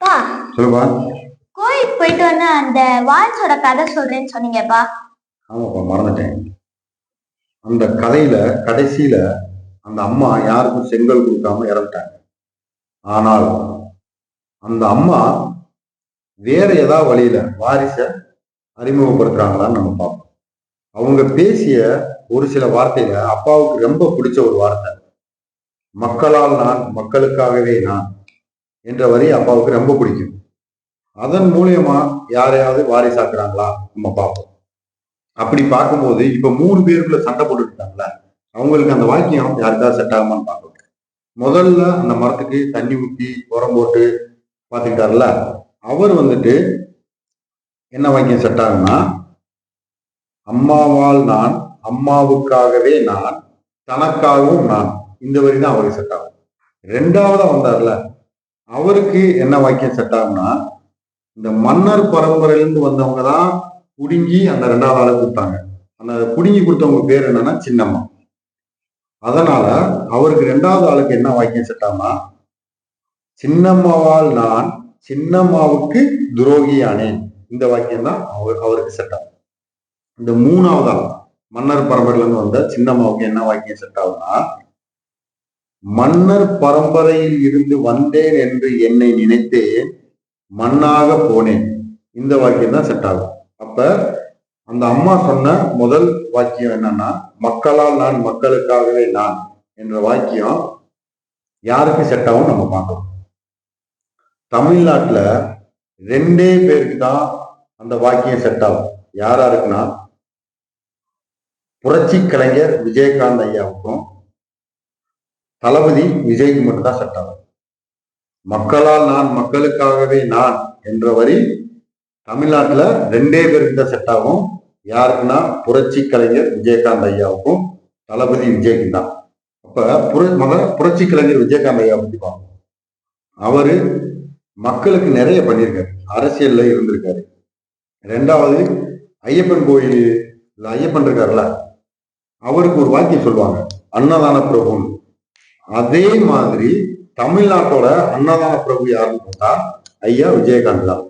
பா சொல்லுப்பா. கோயிலுக்கு போயிட்டு வந்து அந்த வாரிசோட கதை சொல்றேன்னு சொன்னீங்கப்பா. ஆமாப்பா, மறந்துட்டேன். அந்த கதையில கடைசியில அந்த அம்மா யாருக்கும் செங்கல் கொடுக்காம இறந்துட்டாங்க. ஆனால் அந்த அம்மா வேற ஏதாவது வழியில வாரிச அறிமுகப்படுத்துறாங்களான்னு நம்ம பார்ப்போம். அவங்க பேசிய ஒரு சில வார்த்தையில அப்பாவுக்கு ரொம்ப பிடிச்ச ஒரு வார்த்தை, மக்களால் நான் மக்களுக்காகவே நான் என்ற வரி அப்பாவுக்கு ரொம்ப பிடிக்கும். அதன் மூலியமா யாரையாவது வாரிசாக்குறாங்களா நம்ம பார்ப்போம். அப்படி பார்க்கும்போது இப்ப 3 பேருக்குள்ள சண்டை போட்டுட்டு இருக்காங்களா, அவங்களுக்கு அந்த வாக்கியம் யாருக்காவது செட் ஆகுமான்னு பார்க்கணும். முதல்ல அந்த மரத்துக்கு தண்ணி ஊற்றி உரம் போட்டு பார்த்துக்கிட்டாருல, அவர் வந்துட்டு என்ன வாக்கியம் செட் ஆகும்னா, அம்மாவால் நான், அம்மாவுக்காகவே நான், தனக்காகவும் நான், இந்த வரி தான் அவருக்கு செட் ஆகும். ரெண்டாவதா வந்தார்ல, அவருக்கு என்ன வாக்கியம் செட் ஆகும்னா, இந்த மன்னர் பரம்பரையிலிருந்து வந்தவங்க தான் புடுங்கி அந்த 2வது ஆளை கொடுத்தாங்க. அந்த புடுங்கி கொடுத்தவங்க பேர் என்னன்னா சின்னம்மா. அதனால அவருக்கு 2வது ஆளுக்கு என்ன வாக்கியம் செட் ஆகும்னா, சின்னம்மாவால் நான் சின்னம்மாவுக்கு துரோகியானேன், இந்த வாக்கியம் தான் அவருக்கு செட் ஆகும். இந்த 3வது ஆள் மன்னர் பரம்பரையில இருந்து வந்த சின்னம்மாவுக்கு என்ன வாக்கியம் செட் ஆகும்னா, மன்னர் பரம்பரையில் இருந்து வந்தேன் என்று என்னை நினைத்தேன், மண்ணாக போனேன், இந்த வாக்கியம் தான் செட் ஆகும். அப்ப அந்த அம்மா சொன்ன முதல் வாக்கியம் என்னன்னா, மக்களால் நான் மக்களுக்காகவே நான் என்ற வாக்கியம் யாருக்கு செட் ஆகும் நம்ம பார்க்கலாம். தமிழ்நாட்டுல 2 பேருக்கு தான் அந்த வாக்கியம் செட் ஆகும். யாராருக்குன்னா, புரட்சி கலைஞர் விஜயகாந்த் ஐயாவுக்கும் தளபதி விஜய்க்கு மட்டும் தான் செட் ஆகும். மக்களால் நான் மக்களுக்காகவே நான் என்ற வரி தமிழ்நாட்டுல 2 பேருக்கு தான் செட் ஆகும். யாருக்குன்னா, புரட்சி கலைஞர் விஜயகாந்த் ஐயாவுக்கும் தளபதி விஜய்க்கு தான். அப்ப புரட்சி கலைஞர் விஜயகாந்த் ஐயா பத்தி பார்ப்போம். அவரு மக்களுக்கு நிறைய பண்ணியிருக்காரு, அரசியல்ல இருந்திருக்காரு. 2வது ஐயப்பன் கோயில் ஐயப்பன் இருக்காருல்ல, அவருக்கு ஒரு வாக்கியம் சொல்லுவாங்க, அன்னதான பிரபு. அதே மாதிரி தமிழ்நாட்டோட அன்னதான பிரபு யாருன்னு பார்த்தா ஐயா விஜயகாந்த் தான்.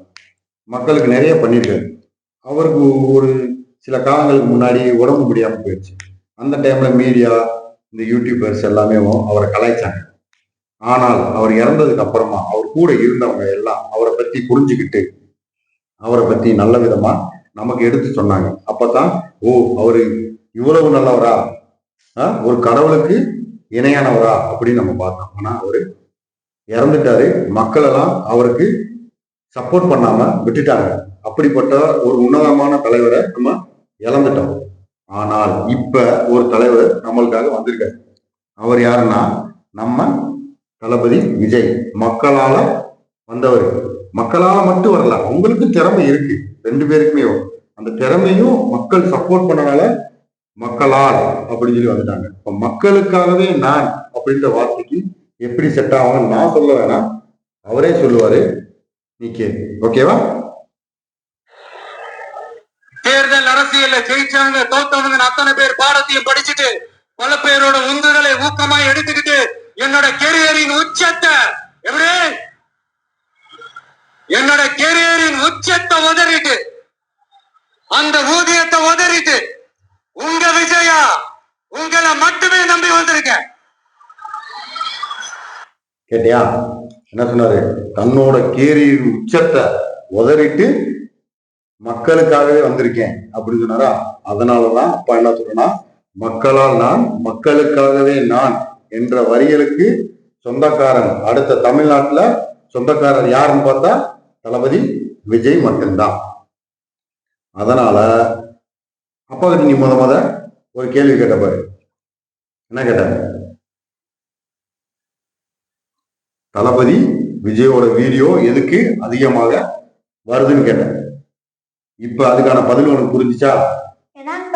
மக்களுக்கு நிறைய பண்ணியிருக்காரு. அவருக்கு ஒரு சில காலங்களுக்கு முன்னாடி உடம்பு முடியாம போயிடுச்சு. அந்த டைம்ல மீடியா, இந்த யூடியூபர்ஸ் எல்லாமே அவரை கலாய்ச்சாங்க. ஆனால் அவர் இறந்ததுக்கு அப்புறமா அவர் கூட இருந்தவங்க எல்லாம் அவரை பத்தி புரிஞ்சுக்கிட்டு அவரை பத்தி நல்ல விதமா நமக்கு எடுத்து சொன்னாங்க. அப்பதான் அவரு இவ்வளவு நல்லவரா, ஒரு கடவுளுக்கு இணையானவரா அப்படின்னு நம்ம பார்த்தோம். ஆனா அவரு இறந்துட்டாரு. மக்கள் எல்லாம் அவருக்கு சப்போர்ட் பண்ணாம விட்டுட்டாங்க. அப்படிப்பட்ட ஒரு உன்னதமான தலைவரை நம்ம இழந்துட்டோம். ஆனால் இப்ப ஒரு தலைவர் நம்மளுக்காக வந்திருக்காரு. அவர் யாருன்னா, நம்ம தளபதி விஜய். மக்களால வந்தவர். மக்களால மட்டும் வரல, அவங்களுக்கு திறமை இருக்கு. 2 பேருக்குமே அந்த திறமையும் மக்கள் சப்போர்ட் பண்ணனால மக்களால் அப்படின்னு சொல்லி வந்துட்டாங்க. இப்ப மக்களுக்காகவே நான் அப்படின்ற வார்த்தைக்கு எப்படி செட் ஆகும் நான் சொல்ல வேணாம், அவரே சொல்லுவாரு, நீ கேளு. ஓகேவா? தேர்தல் அரசியல்ல ஜெயிச்சவங்க தோத்தவங்க அத்தனை பேர் பாடத்தையும் படிச்சுட்டு பல பேரோட உந்துதலை ஊக்கமா எடுத்துக்கிட்டு என்னோட கெரியரின் உச்சத்தை என்னோட கெரியரின் உச்சத்தை உதறிட்டு அந்த ஊதியத்தை உதறிட்டு உங்க விஜயா உங்களை மட்டுமே நம்பி வந்திருக்கேன். கேட்டியா என்ன சொன்னாரு? தன்னோட கேரியரின் உச்சத்தை உதறிட்டு மக்களுக்காகவே வந்திருக்கேன் அப்படின்னு சொன்னாரா? அதனாலதான் அப்பா என்ன சொல்றேன்னா, மக்களால் நான் மக்களுக்காகவே நான் என்ற வரிகளுக்கு சொந்தக்காரன் அடுத்த தமிழ்நாட்டுல சொந்தக்காரர் யாருன்னு பார்த்தா தளபதி விஜய் மட்டும்தான். அதனால அப்பா கிட்ட நீ முத ஒரு கேள்வி கேட்ட பாரு. என்ன கேட்ட? தளபதி விஜயோட வீடியோ எதுக்கு அதிகமாக வருதுன்னு கேட்டேன். இப்ப அதுக்கான பதில் உனக்கு புரிஞ்சுச்சா?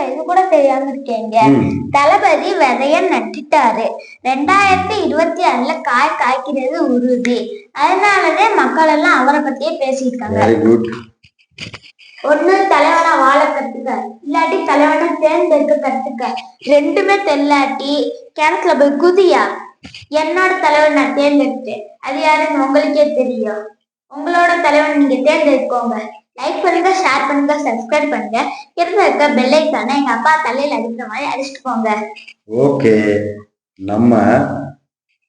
இது கூட தெரியாம இருக்கீங்க. தளபதி விதைய நட்டுட்டாரு. 2026ல காய்க்கிறது உறுதி. அதனாலதே மக்கள் எல்லாம் அவரை பத்தியே பேசியிருக்காங்க. ஒண்ணு தலைவனா வாழ கத்துக்க, இல்லாட்டி தலைவனா தேர்ந்தெடுக்க கத்துக்க. 2மே தெல்லாட்டி கிணத்துல போய் குதியா. என்னோட தலைவர் நான் தேர்ந்தெடுத்தேன், அது யாருன்னு உங்களுக்கே தெரியும். உங்களோட தலைவன் நீங்க தேர்ந்தெடுக்கோங்க. லைக் பண்ணுங்க, ஷேர் பண்ணுங்க, சப்ஸ்கிரைப் பண்ணுங்க. இருக்க பெல் ஐக்கான எங்க அப்பா தலையில அடிக்கிற மாதிரி அடிச்சுட்டு போங்க. ஓகே, நம்ம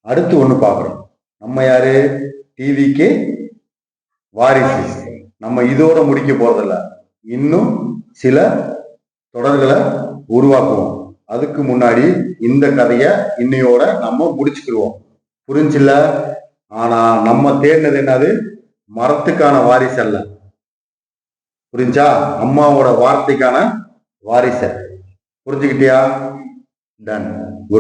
அடுத்து ஒண்ணு பாக்குறோம். நம்ம யாரு? டிவிக்கு வாரிசு. நம்ம இதோட முடிக்க போறதில்ல, இன்னும் சில தொடர்களை உருவாக்குவோம். அதுக்கு முன்னாடி இந்த கதைய இன்னையோட நம்ம முடிச்சுக்கிடுவோம். புரிஞ்சுல? ஆனா நம்ம தேடினது என்னது? மரத்துக்கான வாரிசு அல்ல. புரிஞ்சா? அம்மாவோட வார்த்தைக்கான வாரிசு. புரிஞ்சுக்கிட்டியா? டன்.